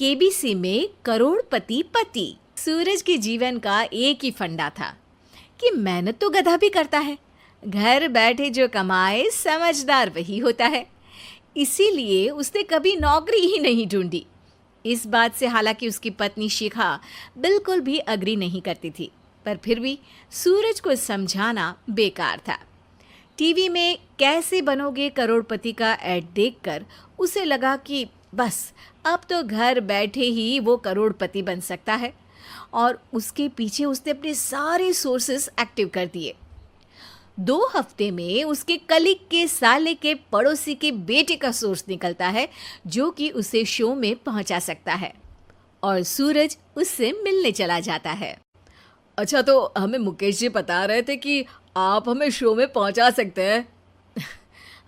KBC में करोड़पति पति। सूरज के जीवन का एक ही फंडा था कि मेहनत तो गधा भी करता है, घर बैठे जो कमाए समझदार वही होता है। इसीलिए उसने कभी नौकरी ही नहीं ढूंढी। इस बात से हालांकि उसकी पत्नी शिखा बिल्कुल भी अग्री नहीं करती थी, पर फिर भी सूरज को समझाना बेकार था। टीवी में कैसे बनोगे करोड़पति का ऐड देखकर उसे लगा कि बस अब तो घर बैठे ही वो करोड़पति बन सकता है, और उसके पीछे उसने अपने सारे सोर्सेस एक्टिव कर दिए। 2 हफ्ते में उसके कलीग के साले के पड़ोसी के बेटे का सोर्स निकलता है जो कि उसे शो में पहुंचा सकता है, और सूरज उससे मिलने चला जाता है। अच्छा, तो हमें मुकेश जी बता रहे थे कि आप हमें शो में पहुंचा सकते हैं।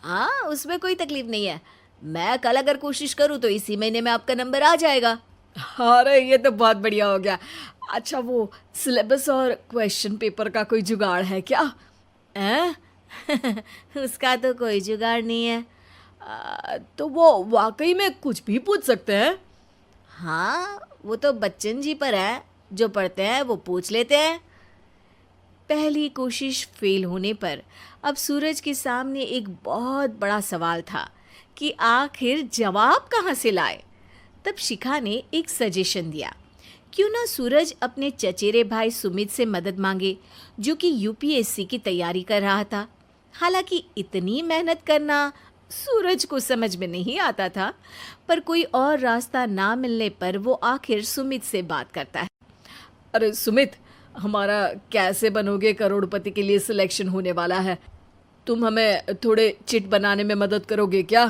हाँ, उसमें कोई तकलीफ नहीं है। मैं कल अगर कोशिश करूँ तो इसी महीने में आपका नंबर आ जाएगा। अरे ये तो बहुत बढ़िया हो गया। अच्छा, वो सिलेबस और क्वेश्चन पेपर का कोई जुगाड़ है क्या? उसका तो कोई जुगाड़ नहीं है। तो वो वाकई में कुछ भी पूछ सकते हैं? हाँ, वो तो बच्चन जी पर है, जो पढ़ते हैं वो पूछ लेते हैं। पहली कोशिश फेल होने पर अब सूरज के सामने एक बहुत बड़ा सवाल था कि आखिर जवाब कहाँ से लाए। तब शिखा ने एक सजेशन दिया, क्यों ना सूरज अपने चचेरे भाई सुमित से मदद मांगे, जो कि यूपीएससी की तैयारी कर रहा था। हालांकि इतनी मेहनत करना सूरज को समझ में नहीं आता था, पर कोई और रास्ता ना मिलने पर वो आखिर सुमित से बात करता है। अरे सुमित, हमारा कैसे बनोगे करोड़पति के लिए सिलेक्शन होने वाला है। तुम हमें थोड़े चिट बनाने में मदद करोगे क्या?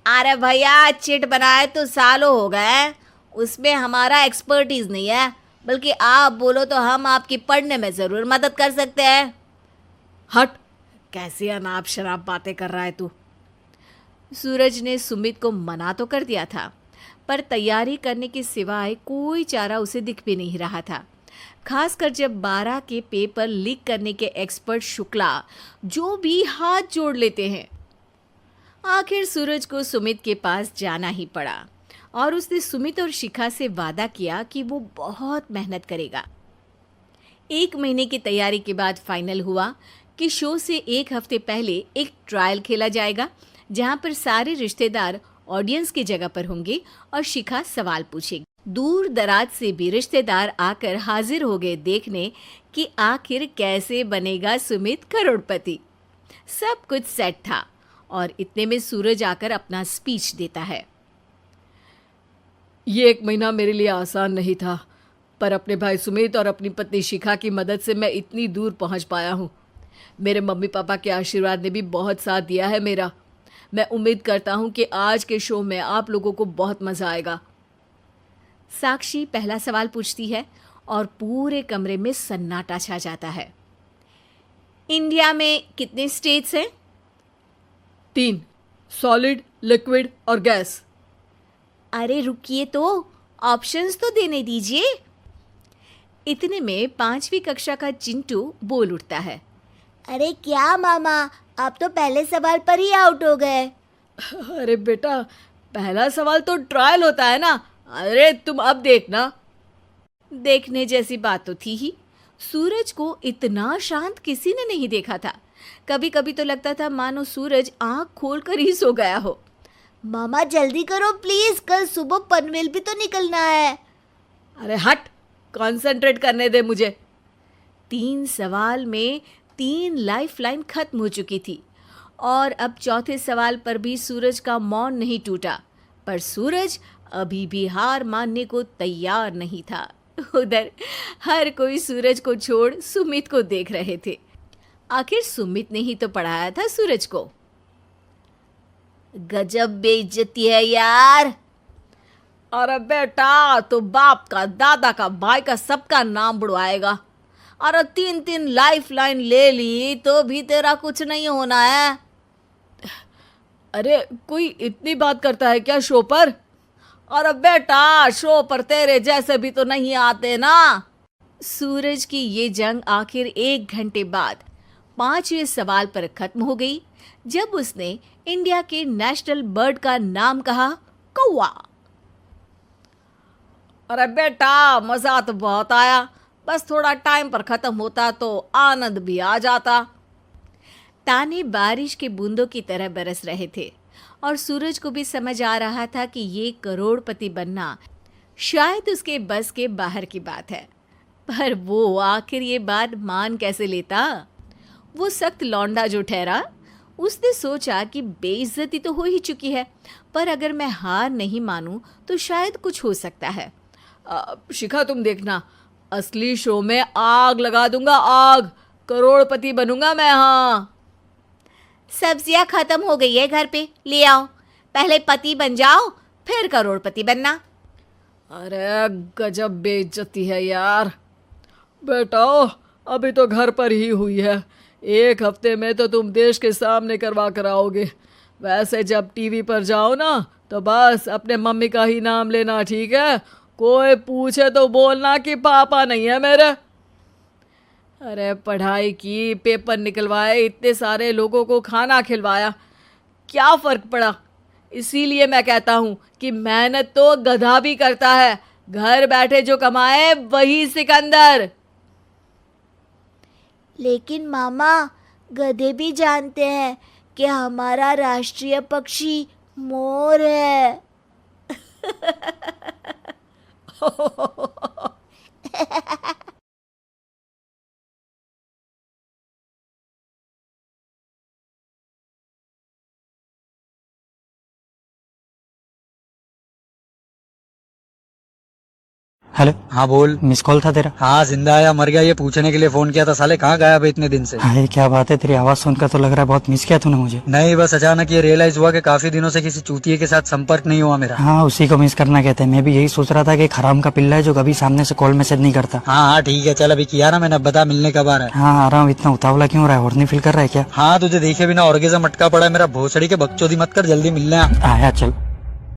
अरे भैया, चिट बनाए तो सालों हो गए, उसमें हमारा एक्सपर्टीज नहीं है, बल्कि आप बोलो तो हम आपकी पढ़ने में ज़रूर मदद कर सकते हैं। हट, कैसी अनाप शराब बातें कर रहा है तू। सूरज ने सुमित को मना तो कर दिया था, पर तैयारी करने के सिवाय कोई चारा उसे दिख भी नहीं रहा था। खासकर जब 12 के पेपर लीक करने के एक्सपर्ट शुक्ला जो भी हाथ जोड़ लेते हैं। आखिर सूरज को सुमित के पास जाना ही पड़ा, और उसने सुमित और शिखा से वादा किया कि वो बहुत मेहनत करेगा। 1 महीने की तैयारी के बाद फाइनल हुआ कि शो से 1 हफ्ते पहले एक ट्रायल खेला जाएगा, जहां पर सारे रिश्तेदार ऑडियंस की जगह पर होंगे और शिखा सवाल पूछेगी। दूर दराज से भी रिश्तेदार आकर हाजिर हो गए देखने कि आखिर कैसे बनेगा सुमित करोड़पति। सब कुछ सेट था, और इतने में सूरज आकर अपना स्पीच देता है। ये 1 महीना मेरे लिए आसान नहीं था, पर अपने भाई सुमित और अपनी पत्नी शिखा की मदद से मैं इतनी दूर पहुंच पाया हूँ। मेरे मम्मी पापा के आशीर्वाद ने भी बहुत साथ दिया है मेरा। मैं उम्मीद करता हूँ कि आज के शो में आप लोगों को बहुत मज़ा आएगा। साक्षी पहला सवाल पूछती है और पूरे कमरे में सन्नाटा छा जाता है। इंडिया में कितने स्टेट्स हैं? 3, सॉलिड, लिक्विड और गैस। अरे रुकिए, तो ऑप्शंस तो देने दीजिए। इतने में 5वीं कक्षा का चिंटू बोल उठता है। अरे क्या मामा, आप तो पहले सवाल पर ही आउट हो गए। अरे बेटा, पहला सवाल तो ट्रायल होता है ना। अरे तुम अब देखना। देखने जैसी बात तो थी ही। सूरज को इतना शांत किसी ने नहीं देखा था। कभी कभी तो लगता था मानो सूरज आंख खोलकर ही सो गया हो। मामा जल्दी करो प्लीज, कल सुबह पनवेल भी तो निकलना है। अरे हट, कंसंट्रेट करने दे मुझे। 3 सवाल में 3 लाइफलाइन खत्म हो चुकी थी, और अब चौथे सवाल पर भी सूरज का मौन नहीं टूटा। पर सूरज अभी भी हार मानने को तैयार नहीं था। उधर हर कोई सूरज को छोड़ सुमित को देख रहे थे। आखिर सुमित ने ही तो पढ़ाया था सूरज को। गजब बेइज्जती है यार। अरे बेटा, तो बाप का, दादा का, भाई का, सबका नाम बुड़वाएगा। अरे 3 लाइफलाइन ले ली तो भी तेरा कुछ नहीं होना है। अरे कोई इतनी बात करता है क्या शो पर? अरे बेटा, शो पर तेरे जैसे भी तो नहीं आते ना। सूरज की ये जंग आखिर 1 घंटे बाद 5वें सवाल पर खत्म हो गई, जब उसने इंडिया के नेशनल बर्ड का नाम कहा, कौवा। अरे बेटा, मजा तो बहुत आया, बस थोड़ा टाइम पर खत्म होता तो आनंद भी आ जाता। ताने बारिश के बूंदों की तरह बरस रहे थे और सूरज को भी समझ आ रहा था कि ये करोड़पति बनना शायद उसके बस के बाहर की बात है। पर वो आखिर ये बात मान कैसे लेता? वो सख्त लौंडा जो ठहरा, उसने सोचा कि बेइज्जती तो हो ही चुकी है, पर अगर मैं हार नहीं मानूं तो शायद कुछ हो सकता है। शिखा, तुम देखना, असली शो में आग लगा दूंगा, आग। करोड़पति बनूंगा मैं। हाँ, सब्जियां खत्म हो गई है घर पे, ले आओ। पहले पति बन जाओ, फिर करोड़पति बनना। अरे गजब बेइज्जती है यार। बेटा, अभी तो घर पर ही हुई है, 1 हफ्ते में तो तुम देश के सामने करवा कर आओगे। वैसे जब टीवी पर जाओ ना तो बस अपने मम्मी का ही नाम लेना, ठीक है? कोई पूछे तो बोलना कि पापा नहीं है मेरे। अरे पढ़ाई की, पेपर निकलवाए, इतने सारे लोगों को खाना खिलवाया, क्या फ़र्क पड़ा? इसीलिए मैं कहता हूँ कि मेहनत तो गधा भी करता है, घर बैठे जो कमाए वही सिकंदर। लेकिन मामा, गधे भी जानते हैं कि हमारा राष्ट्रीय पक्षी मोर है। हेलो। हाँ बोल। मिस कॉल था तेरा? हाँ, जिंदा आया मर गया ये पूछने के लिए फोन किया था। साले कहाँ गायब है इतने दिन से? अरे क्या बात है, तेरी आवाज सुनकर तो लग रहा है बहुत मिस किया तूने मुझे। नहीं, बस अचानक ये रियलाइज हुआ कि काफी दिनों से किसी चूतिए के साथ संपर्क नहीं हुआ मेरा। हाँ, उसी को मिस करना कहते हैं। मैं भी यही सोच रहा था कि एक हराम का पिल्ला है जो कभी सामने से कॉल मैसेज नहीं करता। हाँ हाँ ठीक है, चल अभी किया ना मैंने, बता मिलने कब आ रहा है? हाँ आ रहा हूँ। इतना उतावला क्यों हो रहा है? और नहीं फील कर रहा है क्या? हाँ, तुझे देखे बिना ऑर्गेज़म अटका पड़ा है मेरा। भोसड़ी के बकचोदी मत कर, जल्दी मिलने आ। आया चल।